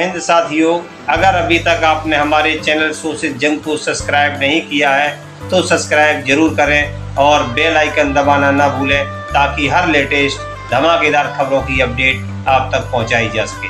हिंद साथियों, अगर अभी तक आपने हमारे चैनल सोशल जंग को सब्सक्राइब नहीं किया है तो सब्सक्राइब जरूर करें और बेल आइकन दबाना ना भूलें ताकि हर लेटेस्ट धमाकेदार खबरों की अपडेट आप तक पहुंचाई जा सके।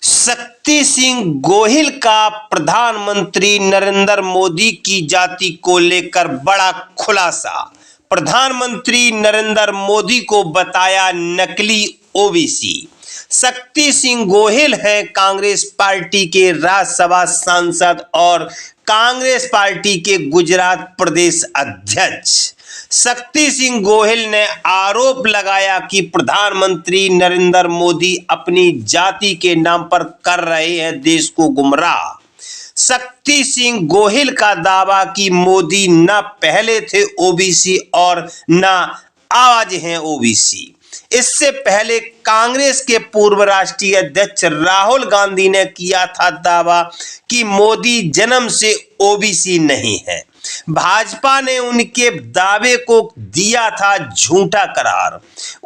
शक्ति सिंह गोहिल का प्रधानमंत्री नरेंद्र मोदी की जाति को लेकर बड़ा खुलासा। प्रधानमंत्री नरेंद्र मोदी को बताया नकली ओबीसी। शक्ति सिंह गोहिल हैं कांग्रेस पार्टी के राज्यसभा सांसद और कांग्रेस पार्टी के गुजरात प्रदेश अध्यक्ष। शक्ति सिंह गोहिल ने आरोप लगाया कि प्रधानमंत्री नरेंद्र मोदी अपनी जाति के नाम पर कर रहे हैं देश को गुमराह। शक्ति सिंह गोहिल का दावा कि मोदी न पहले थे ओबीसी और न आज हैं ओबीसी। इससे पहले कांग्रेस के पूर्व राष्ट्रीय अध्यक्ष राहुल गांधी ने किया था दावा कि मोदी जन्म से ओबीसी नहीं है। भाजपा ने उनके दावे को दिया था झूठा करार।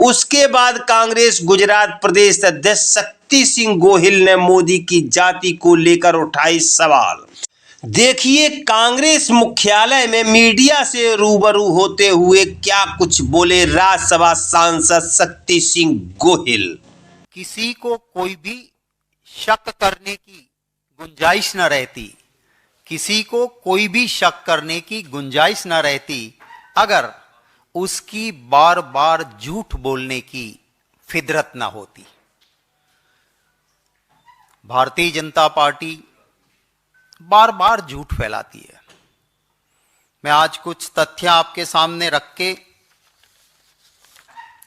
उसके बाद कांग्रेस गुजरात प्रदेश अध्यक्ष शक्ति सिंह गोहिल ने मोदी की जाति को लेकर उठाई सवाल। देखिए कांग्रेस मुख्यालय में मीडिया से रूबरू होते हुए क्या कुछ बोले राज्यसभा सांसद शक्ति सिंह गोहिल। किसी को कोई भी शक करने की गुंजाइश न रहती, किसी को कोई भी शक करने की गुंजाइश न रहती अगर उसकी बार बार झूठ बोलने की फितरत न होती। भारतीय जनता पार्टी बार बार झूठ फैलाती है। मैं आज कुछ तथ्य आपके सामने रख के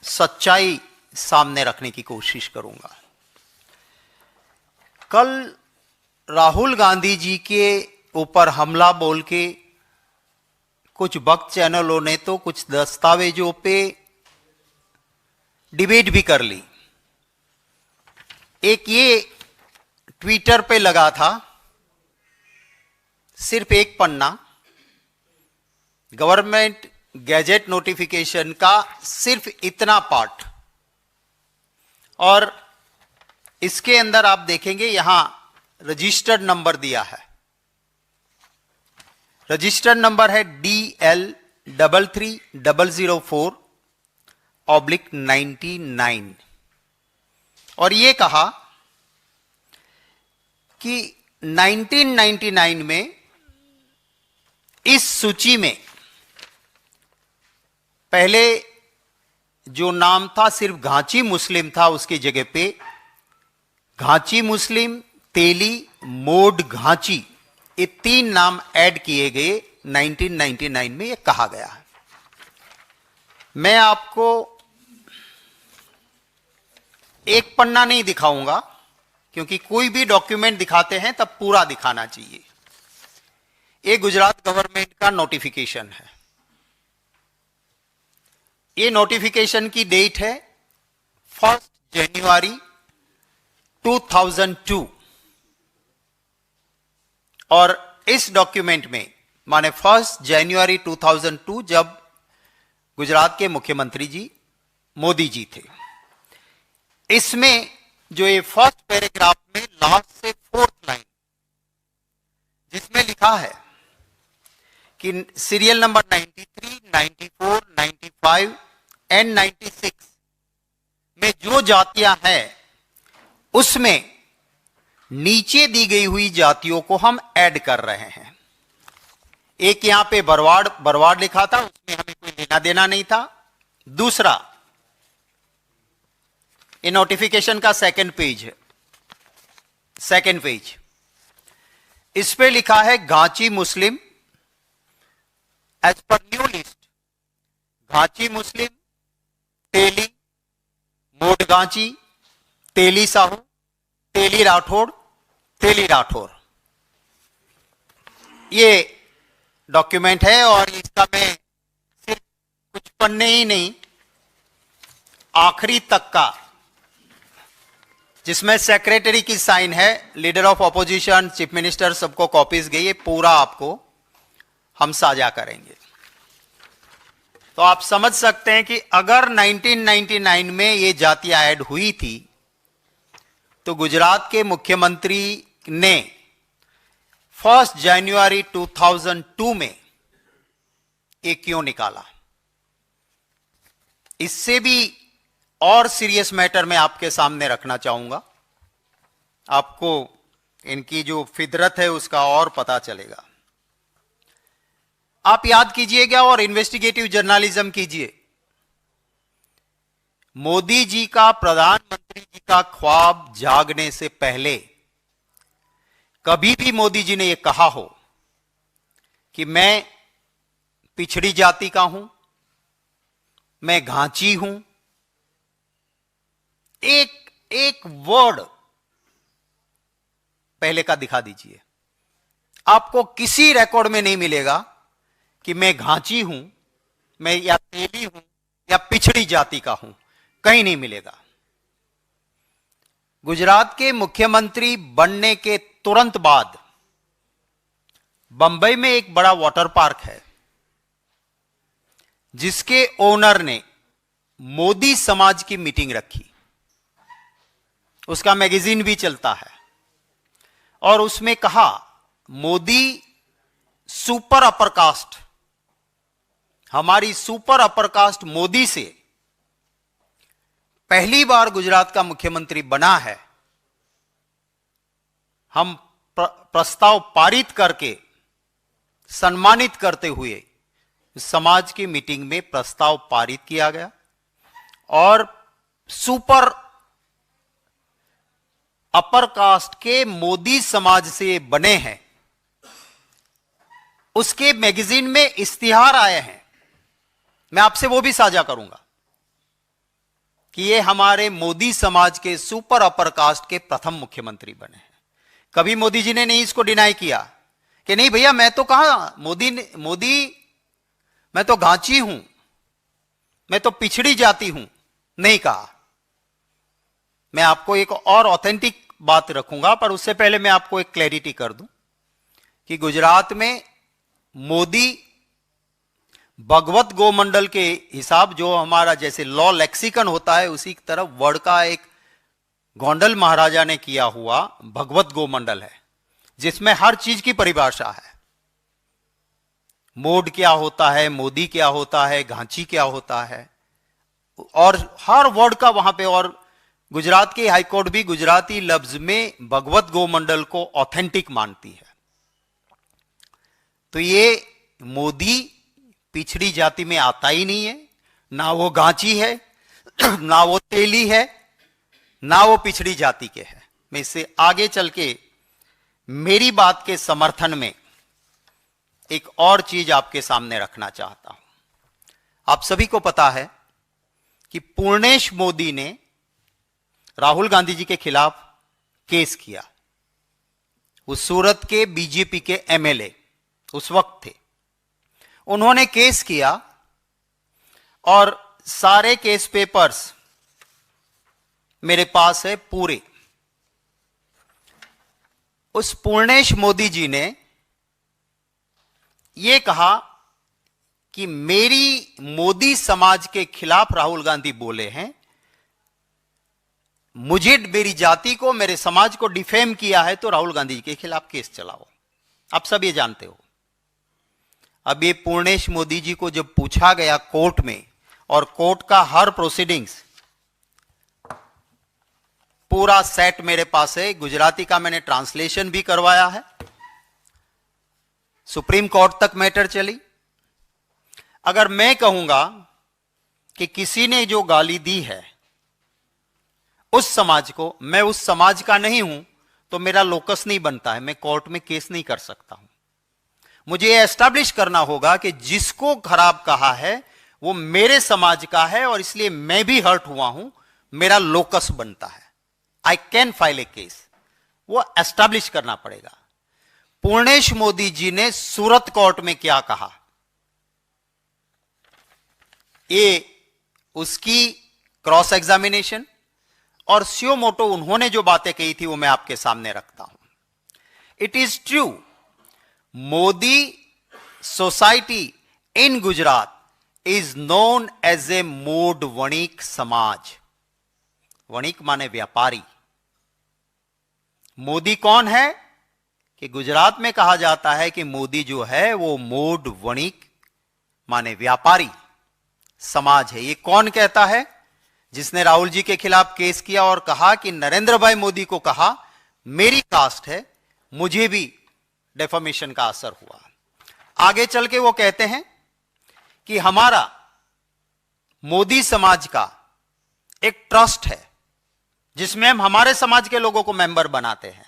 सच्चाई सामने रखने की कोशिश करूंगा। कल राहुल गांधी जी के ऊपर हमला बोल के कुछ वक्त चैनलों ने तो कुछ दस्तावेजों पे डिबेट भी कर ली। एक ये ट्विटर पे लगा था, सिर्फ एक पन्ना, गवर्नमेंट गैजेट नोटिफिकेशन का सिर्फ इतना पार्ट, और इसके अंदर आप देखेंगे यहां रजिस्टर्ड नंबर दिया है। रजिस्टर्ड नंबर है DL33004/99 और ये कहा कि 1999 में इस सूची में पहले जो नाम था सिर्फ घांची मुस्लिम था, उसकी जगह पे घांची मुस्लिम, तेली, मोड घांची, ये 3 नाम ऐड किए गए 1999 में, ये कहा गया है। मैं आपको एक पन्ना नहीं दिखाऊंगा क्योंकि कोई भी डॉक्यूमेंट दिखाते हैं तब पूरा दिखाना चाहिए। ये गुजरात गवर्नमेंट का नोटिफिकेशन है। ये नोटिफिकेशन की डेट है 1 जनवरी 2002 और इस डॉक्यूमेंट में माने 1 जनवरी 2002 जब गुजरात के मुख्यमंत्री जी मोदी जी थे, इसमें जो ये फर्स्ट पैराग्राफ में लास्ट से 4th लाइन जिसमें लिखा है कि सीरियल नंबर 93, 94, 95 एंड 96 में जो जातियां हैं उसमें नीचे दी गई हुई जातियों को हम ऐड कर रहे हैं। एक यहां पे बरवाड़ लिखा था, उसमें हमें कोई लेना देना नहीं था। दूसरा, ये नोटिफिकेशन का सेकंड पेज, इस पे लिखा है Ghanchi Muslim as per new list, Ghanchi Muslim, Teli, Modh Ghanchi, Teli Sahu, Teli Rathod. ये डॉक्यूमेंट है और इसका मैं सिर्फ कुछ पन्ने ही नहीं, आखिरी तक का, जिसमें सेक्रेटरी की साइन है, leader of opposition, chief minister, सबको कॉपीज गई, ये पूरा आपको हम साझा करेंगे। तो आप समझ सकते हैं कि अगर 1999 में ये जातियां ऐड हुई थी तो गुजरात के मुख्यमंत्री ने 1 जनवरी 2002 में ये क्यों निकाला। इससे भी और सीरियस मैटर मैं आपके सामने रखना चाहूंगा, आपको इनकी जो फितरत है उसका और पता चलेगा। आप याद कीजिएगा और इन्वेस्टिगेटिव जर्नलिज्म कीजिए। मोदी जी का प्रधानमंत्री जी का ख्वाब जागने से पहले कभी भी मोदी जी ने यह कहा हो कि मैं पिछड़ी जाति का हूं, मैं घांची हूं, एक वर्ड पहले का दिखा दीजिए। आपको किसी रिकॉर्ड में नहीं मिलेगा कि मैं घांची हूं, मैं या तेली हूं या पिछड़ी जाति का हूं, कहीं नहीं मिलेगा। गुजरात के मुख्यमंत्री बनने के तुरंत बाद बंबई में एक बड़ा वाटर पार्क है जिसके ओनर ने मोदी समाज की मीटिंग रखी। उसका मैगजीन भी चलता है और उसमें कहा मोदी सुपर अपर कास्ट, हमारी सुपर अपर कास्ट मोदी से पहली बार गुजरात का मुख्यमंत्री बना है। हम प्रस्ताव पारित करके सम्मानित करते हुए समाज की मीटिंग में प्रस्ताव पारित किया गया और सुपर अपर कास्ट के मोदी समाज से बने हैं उसके मैगजीन में इश्तिहार आए हैं। मैं आपसे वो भी साझा करूंगा कि ये हमारे मोदी समाज के सुपर अपर कास्ट के प्रथम मुख्यमंत्री बने हैं। कभी मोदी जी ने नहीं इसको डिनाई किया कि नहीं भैया मैं तो कहा मोदी मैं तो घांची हूं, मैं तो पिछड़ी जाति हूं, नहीं कहा। मैं आपको एक और ऑथेंटिक बात रखूंगा, पर उससे पहले मैं आपको एक क्लैरिटी कर दूं कि गुजरात में मोदी भगवत गोमंडल के हिसाब, जो हमारा जैसे लॉ लेक्सिकन होता है उसी की तरफ वर्ड का एक गोंडल महाराजा ने किया हुआ भगवत गोमंडल है जिसमें हर चीज की परिभाषा है। मोड क्या होता है, मोदी क्या होता है, घांची क्या होता है, और हर वर्ड का वहां पे। और गुजरात की हाईकोर्ट भी गुजराती लफ्ज में भगवत गोमंडल को ऑथेंटिक मानती है। तो ये मोदी पिछड़ी जाति में आता ही नहीं है, ना वो घांची है, ना वो तेली है, ना वो पिछड़ी जाति के है। मैं इससे आगे चल के मेरी बात के समर्थन में एक और चीज आपके सामने रखना चाहता हूं। आप सभी को पता है कि पूर्णेश मोदी ने राहुल गांधी जी के खिलाफ केस किया। वो सूरत के बीजेपी के एमएलए उस वक्त थे। उन्होंने केस किया और सारे केस पेपर्स मेरे पास है पूरे। उस पूर्णेश मोदी जी ने यह कहा कि मेरी मोदी समाज के खिलाफ राहुल गांधी बोले हैं, मुझे, मेरी जाति को, मेरे समाज को डिफेम किया है, तो राहुल गांधी के खिलाफ केस चलाओ। आप सब ये जानते हो। अब ये पूर्णेश मोदी जी को जब पूछा गया कोर्ट में, और कोर्ट का हर प्रोसीडिंग्स पूरा सेट मेरे पास है, गुजराती का मैंने ट्रांसलेशन भी करवाया है, सुप्रीम कोर्ट तक मैटर चली। अगर मैं कहूंगा कि किसी ने जो गाली दी है उस समाज को, मैं उस समाज का नहीं हूं, तो मेरा लोकस नहीं बनता है, मैं कोर्ट में केस नहीं कर सकता हूं। मुझे यह एस्टैब्लिश करना होगा कि जिसको खराब कहा है वो मेरे समाज का है और इसलिए मैं भी हर्ट हुआ हूं, मेरा लोकस बनता है। I can file A case, वो एस्टैब्लिश करना पड़ेगा। पूर्णेश मोदी जी ने सूरत कोर्ट में क्या कहा, ये उसकी क्रॉस एग्जामिनेशन और स्यो मोटो उन्होंने जो बातें कही थी वो मैं आपके सामने रखता हूं। It is true, Modi society in Gujarat is known as a Modh Vanik समाज। वणिक माने व्यापारी। मोदी कौन है कि गुजरात में कहा जाता है कि मोदी जो है वो मोड वणिक माने व्यापारी समाज है। ये कौन कहता है? जिसने राहुल जी के खिलाफ केस किया और कहा कि नरेंद्र भाई मोदी को कहा मेरी कास्ट है, मुझे भी डेफामेशन का असर हुआ। आगे चल के वो कहते हैं कि हमारा मोदी समाज का एक ट्रस्ट है जिसमें हम हमारे समाज के लोगों को मेंबर बनाते हैं।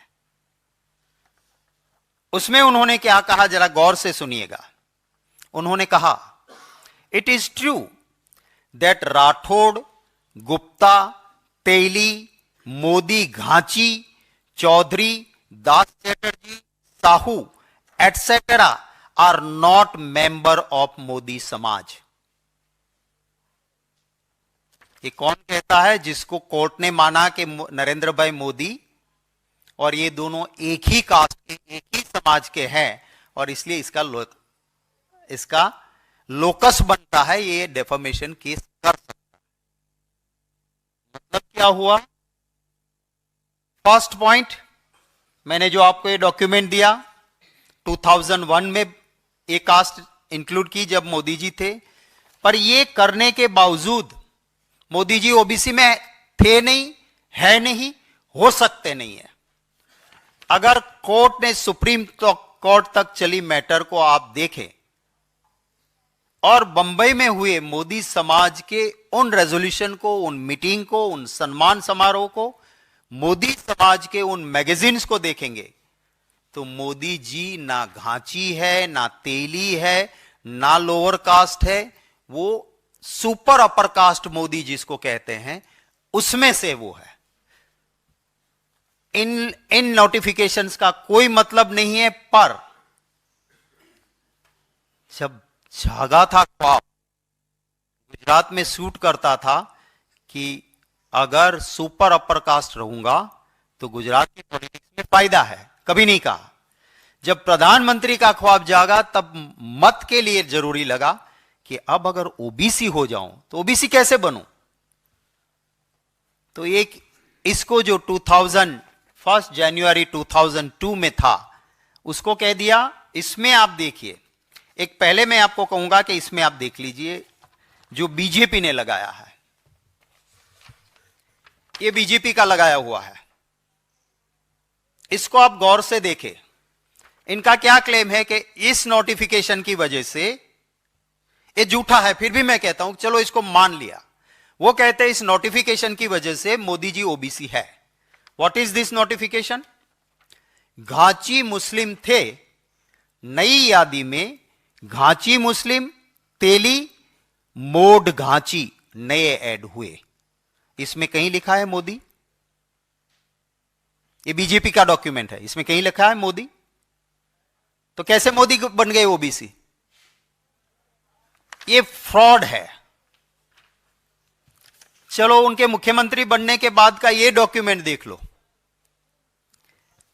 उसमें उन्होंने क्या कहा, जरा गौर से सुनिएगा। उन्होंने कहा, it is true that Rathore, Gupta, Teli, Modi, Ghanchi, Chaudhary, Das Chatterjee, Sahu etcetera are not member of Modi Samaj. ये कौन कहता है? जिसको कोर्ट ने माना कि नरेंद्र भाई मोदी और ये दोनों एक ही कास्ट के, एक ही समाज के हैं और इसलिए इसका लोकस बनता है, ये डेफामेशन केस कर सकता है। मतलब क्या हुआ? फर्स्ट पॉइंट, मैंने जो आपको ये डॉक्यूमेंट दिया 2001 में ये कास्ट इंक्लूड की जब मोदी जी थे, पर ये करने के बावजूद मोदी जी ओबीसी में थे नहीं, है नहीं, हो सकते नहीं है। अगर कोर्ट ने सुप्रीम कोर्ट तक चली मैटर को आप देखें और बंबई में हुए मोदी समाज के उन रेजोल्यूशन को, उन मीटिंग को, उन सम्मान समारोह को, मोदी समाज के उन मैगजीन्स को देखेंगे तो मोदी जी ना घांची है, ना तेली है, ना लोअर कास्ट है, वो सुपर अपर कास्ट मोदी जिसको कहते हैं उसमें से वो है। इन नोटिफिकेशंस का कोई मतलब नहीं है, पर जब जागा था ख्वाब, गुजरात में सूट करता था कि अगर सुपर अपर कास्ट रहूंगा तो गुजरात की पॉलिटिक्स में फायदा है, कभी नहीं कहा। जब प्रधानमंत्री का ख्वाब जागा तब मत के लिए जरूरी लगा कि अब अगर ओबीसी हो जाऊं तो ओबीसी कैसे बनूं। तो एक इसको जो 1 जनवरी 2002 में था उसको कह दिया। इसमें आप देखिए, एक पहले मैं आपको कहूंगा कि इसमें आप देख लीजिए जो बीजेपी ने लगाया है, ये बीजेपी का लगाया हुआ है, इसको आप गौर से देखें। इनका क्या क्लेम है कि इस नोटिफिकेशन की वजह से, ये झूठा है फिर भी मैं कहता हूं चलो इसको मान लिया, वो कहते हैं इस नोटिफिकेशन की वजह से मोदी जी ओबीसी है। What is this notification? Ghanchi Muslim थे, नई यादी में घांची मुस्लिम, तेली, मोड घांची नए ऐड हुए। इसमें कहीं लिखा है मोदी? ये बीजेपी का डॉक्यूमेंट है, इसमें कहीं लिखा है मोदी? तो कैसे मोदी बन गए ओबीसी? ये फ्रॉड है। चलो उनके मुख्यमंत्री बनने के बाद का ये डॉक्यूमेंट देख लो।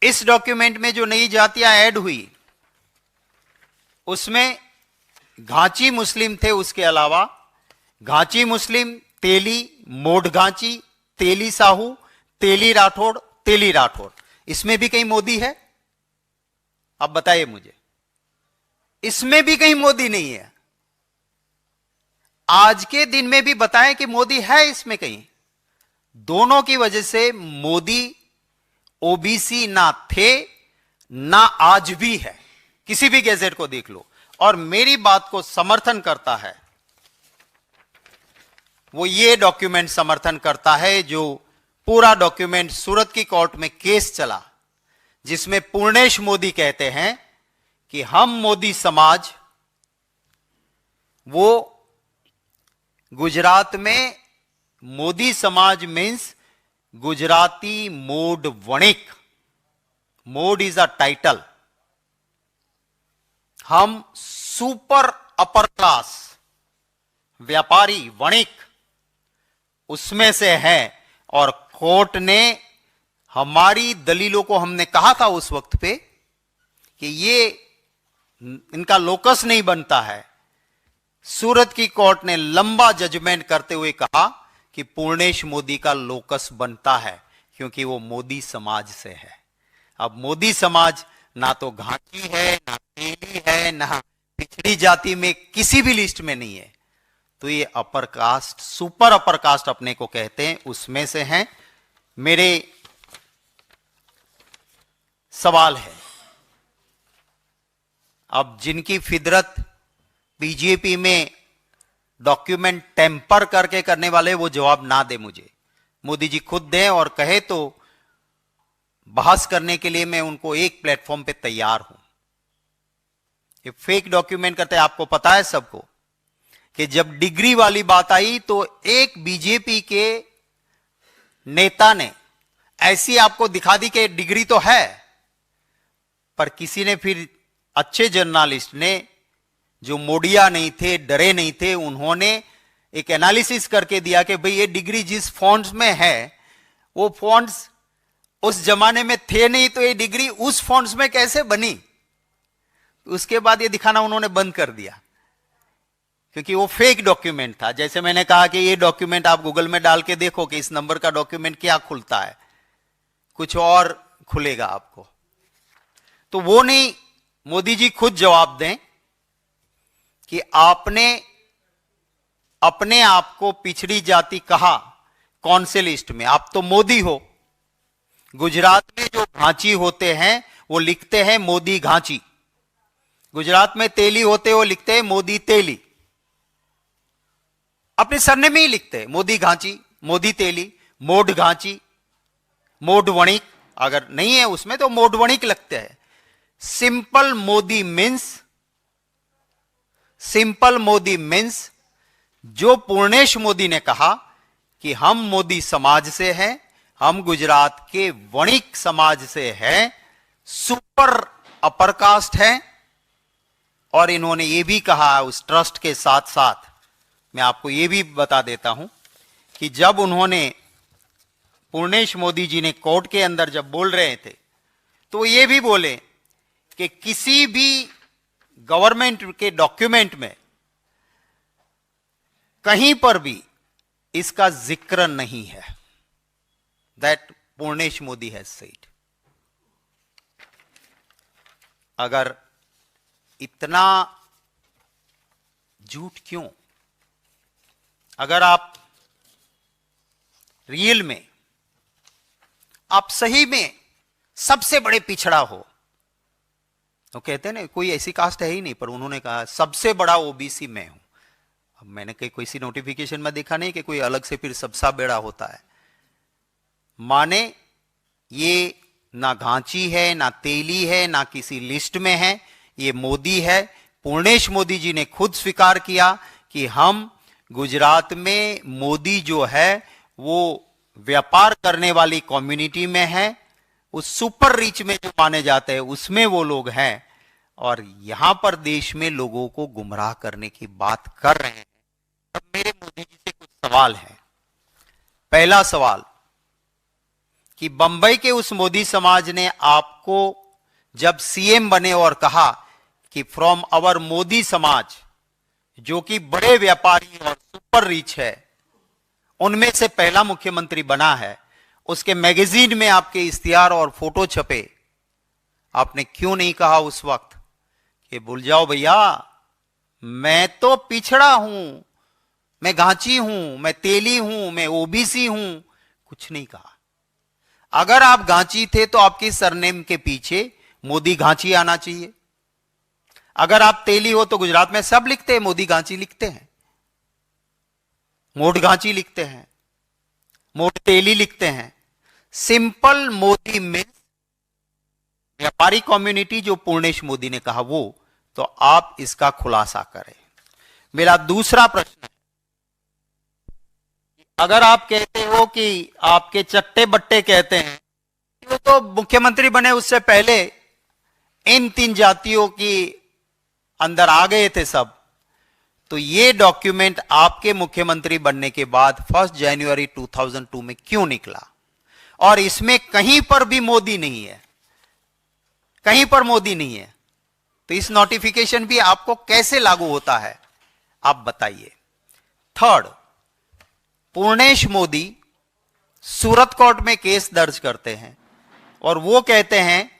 इस डॉक्यूमेंट में जो नई जातियां ऐड हुई उसमें घांची मुस्लिम थे, उसके अलावा घांची मुस्लिम, तेली, मोड घांची, तेली साहू, तेली राठौड़, तेली राठौड़, इसमें भी कहीं मोदी है? अब बताइए मुझे, इसमें भी कहीं मोदी नहीं है। आज के दिन में भी बताएं कि मोदी है इसमें कहीं? दोनों की वजह से मोदी ओबीसी ना थे ना आज भी है, किसी भी गैजेट को देख लो। और मेरी बात को समर्थन करता है वो ये डॉक्यूमेंट समर्थन करता है, जो पूरा डॉक्यूमेंट सूरत की कोर्ट में केस चला जिसमें पूर्णेश मोदी कहते हैं कि हम मोदी समाज, वो गुजरात में मोदी समाज means Gujarati Modh Vanik, Modh is a title, हम सुपर अपर क्लास व्यापारी वणिक उसमें से हैं। और कोर्ट ने हमारी दलीलों को, हमने कहा था उस वक्त पे कि ये इनका लोकस नहीं बनता है, सूरत की कोर्ट ने लंबा जजमेंट करते हुए कहा कि पूर्णेश मोदी का लोकस बनता है क्योंकि वो मोदी समाज से है। अब मोदी समाज ना तो घाटी है, ना तेली है, ना पिछड़ी जाति में किसी भी लिस्ट में नहीं है, तो ये upper caste, super upper caste अपने को कहते हैं, उसमें से हैं। मेरे सवाल है, अब जिनकी फिदरत बीजेपी में डॉक्यूमेंट टेम्पर करके करने वाले, वो जवाब ना दे मुझे, मोदी जी खुद दें और कहे तो बहस करने के लिए मैं उनको एक प्लेटफॉर्म पे तैयार हूं। ये फेक डॉक्यूमेंट करते हैं, आपको पता है सबको कि जब डिग्री वाली बात आई तो एक बीजेपी के नेता ने ऐसी आपको दिखा दी कि डिग्री तो है, पर किसी ने फिर अच्छे जर्नलिस्ट ने, जो मोडिया नहीं थे, डरे नहीं थे, उन्होंने एक एनालिसिस करके दिया कि भाई ये डिग्री जिस फॉन्ट्स में है वो फॉन्ट्स उस जमाने में थे नहीं, तो ये डिग्री उस फॉन्ट्स में कैसे बनी। उसके बाद ये दिखाना उन्होंने बंद कर दिया क्योंकि वो फेक डॉक्यूमेंट था। जैसे मैंने कहा कि ये डॉक्यूमेंट आप गूगल में डाल के देखो कि इस नंबर का डॉक्यूमेंट क्या खुलता है, कुछ और खुलेगा आपको। तो वो नहीं, मोदी जी खुद जवाब दें कि आपने अपने आप को पिछड़ी जाति कहा कौन से लिस्ट में। आप तो मोदी हो। गुजरात में जो घांची होते हैं वो लिखते हैं मोदी घांची, गुजरात में तेली होते वो लिखते हैं मोदी तेली, अपने सरने में ही लिखते हैं मोदी घांची, मोदी तेली, मोड घांची, मोड वणिक, अगर नहीं है उसमें तो मोड वणिक लगते हैं। सिंपल मोदी मीन्स जो पूर्णेश मोदी ने कहा कि हम मोदी समाज से हैं, हम गुजरात के वणिक समाज से हैं, सुपर अपर कास्ट है। और इन्होंने ये भी कहा उस ट्रस्ट के साथ साथ, मैं आपको ये भी बता देता हूं कि जब उन्होंने पूर्णेश मोदी जी ने कोर्ट के अंदर जब बोल रहे थे तो ये भी बोले कि किसी भी गवर्नमेंट के डॉक्यूमेंट में कहीं पर भी इसका जिक्र नहीं है, that Purnesh Modi has said. अगर इतना झूठ क्यों? अगर आप रियल में, आप सही में सबसे बड़े पिछड़ा हो, तो कहते हैं ना कोई ऐसी कास्ट है ही नहीं, पर उन्होंने कहा सबसे बड़ा ओबीसी मैं हूं। अब मैंने कहीं कोई सी नोटिफिकेशन में देखा नहीं कि कोई अलग से फिर सबसा बेड़ा होता है। माने ये ना घांची है, ना तेली है, ना किसी लिस्ट में है, ये मोदी है। पूर्णेश मोदी जी ने खुद स्वीकार किया कि हम गुजरात में मोदी जो है वो व्यापार करने वाली कम्युनिटी में है, उस सुपर रिच में जो माने जाते हैं उसमें वो लोग हैं, और यहां पर देश में लोगों को गुमराह करने की बात कर रहे हैं। अब मेरे मोदी जी से कुछ सवाल है। पहला सवाल कि बंबई के उस मोदी समाज ने आपको जब सीएम बने और कहा कि फ्रॉम आवर मोदी समाज, जो कि बड़े व्यापारी और सुपर रिच है, उनमें से पहला मुख्यमंत्री बना है, उसके मैगजीन में आपके इश्तिहार और फोटो छपे, आपने क्यों नहीं कहा उस वक्त कि भूल जाओ भैया, मैं तो पिछड़ा हूं, मैं घांची हूं, मैं तेली हूं, मैं ओबीसी हूं? कुछ नहीं कहा। अगर आप घांची थे तो आपकी सरनेम के पीछे मोदी घांची आना चाहिए। अगर आप तेली हो तो गुजरात में सब लिखते हैं मोदी घांची लिखते हैं, मोड घांची लिखते हैं, मोड तेली लिखते हैं। सिंपल मोदी मीन्स व्यापारी कम्युनिटी, जो पूर्णेश मोदी ने कहा वो, तो आप इसका खुलासा करें। मेरा दूसरा प्रश्न है, अगर आप कहते हो कि आपके चट्टे बट्टे कहते हैं कि वो तो मुख्यमंत्री बने उससे पहले इन तीन जातियों की अंदर आ गए थे सब, तो ये डॉक्यूमेंट आपके मुख्यमंत्री बनने के बाद 1 जनवरी 2002 में क्यों निकला? और इसमें कहीं पर भी मोदी नहीं है, कहीं पर मोदी नहीं है, तो इस नोटिफिकेशन भी आपको कैसे लागू होता है? आप बताइए। थर्ड, पूर्णेश मोदी सूरत कोर्ट में केस दर्ज करते हैं और वो कहते हैं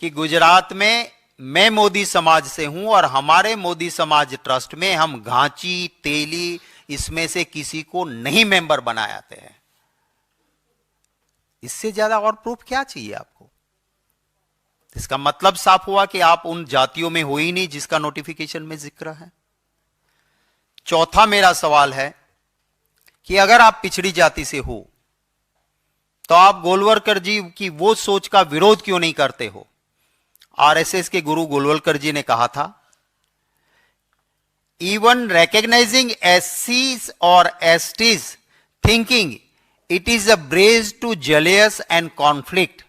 कि गुजरात में मैं मोदी समाज से हूं और हमारे मोदी समाज ट्रस्ट में हम घांची, तेली इसमें से किसी को नहीं मेंबर बनाते हैं। इससे ज्यादा और प्रूफ क्या चाहिए आपको? इसका मतलब साफ हुआ कि आप उन जातियों में हो ही नहीं जिसका नोटिफिकेशन में जिक्र है। चौथा मेरा सवाल है कि अगर आप पिछड़ी जाति से हो तो आप गोलवलकर जी की वो सोच का विरोध क्यों नहीं करते हो? आरएसएस के गुरु गोलवलकर जी ने कहा था, इवन रिकॉग्नाइजिंग एससीज और STs thinking it is a breeze to jealous and conflict.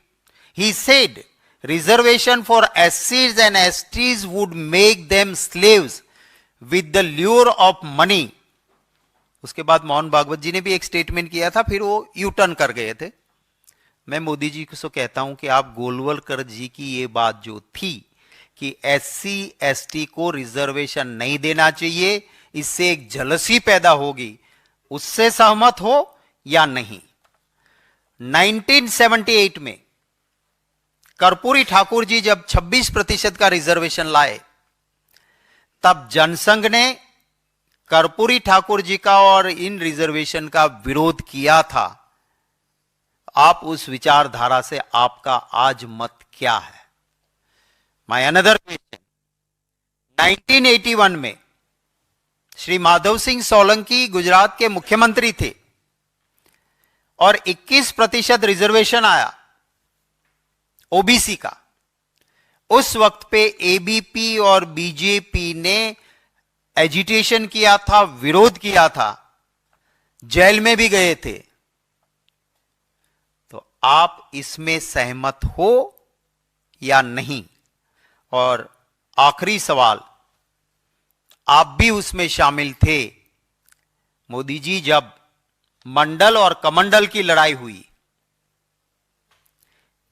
He said reservation for एससीज and STs would make them slaves with the lure of money. उसके बाद मोहन भागवत जी ने भी एक स्टेटमेंट किया था, फिर वो यू टर्न कर गए थे। मैं मोदी जी को कहता हूं कि आप गोलवलकर जी की ये बात जो थी कि एससी एसटी को रिजर्वेशन नहीं देना चाहिए, इससे एक जलसी पैदा होगी, उससे सहमत हो या नहीं? 1978 में कर्पूरी ठाकुर जी जब 26% का रिजर्वेशन लाए, तब जनसंघ ने कर्पूरी ठाकुर जी का और इन रिजर्वेशन का विरोध किया था। आप उस विचारधारा से आपका आज मत क्या है? माय अनदर क्वेश्चन, 1981 में श्री माधव सिंह सोलंकी गुजरात के मुख्यमंत्री थे और 21% रिजर्वेशन आया ओबीसी का। उस वक्त पे एबीपी और बीजेपी ने एजिटेशन किया था, विरोध किया था, जेल में भी गए थे। तो आप इसमें सहमत हो या नहीं? और आखिरी सवाल, आप भी उसमें शामिल थे मोदी जी जब मंडल और कमंडल की लड़ाई हुई,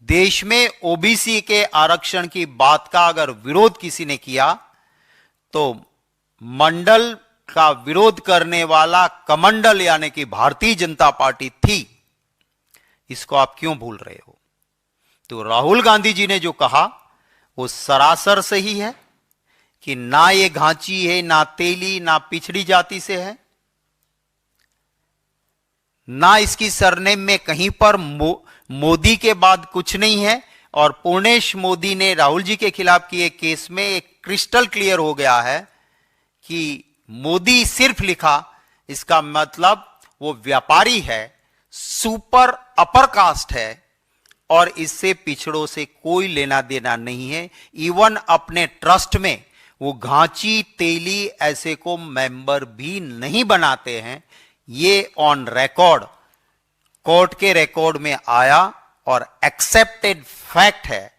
देश में ओबीसी के आरक्षण की बात का अगर विरोध किसी ने किया तो मंडल का विरोध करने वाला कमंडल यानी कि भारतीय जनता पार्टी थी। इसको आप क्यों भूल रहे हो? तो राहुल गांधी जी ने जो कहा वो सरासर सही है कि ना ये घांची है, ना तेली, ना पिछड़ी जाति से है, ना इसकी सरनेम में कहीं पर मोदी के बाद कुछ नहीं है। और पूर्णेश मोदी ने राहुल जी के खिलाफ किए केस में एक क्रिस्टल क्लियर हो गया है कि मोदी सिर्फ लिखा, इसका मतलब वो व्यापारी है, सुपर अपर कास्ट है और इससे पिछड़ों से कोई लेना देना नहीं है। इवन अपने ट्रस्ट में वो घांची, तेली ऐसे को मेंबर भी नहीं बनाते हैं। ये ऑन रिकॉर्ड कोर्ट के रिकॉर्ड में आया और एक्सेप्टेड फैक्ट है।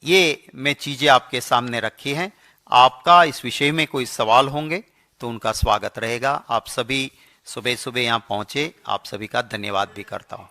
ये मैं चीजें आपके सामने रखी हैं। आपका इस विषय में कोई सवाल होंगे तो उनका स्वागत रहेगा। आप सभी सुबह सुबह यहां पहुंचे, आप सभी का धन्यवाद भी करता हूं।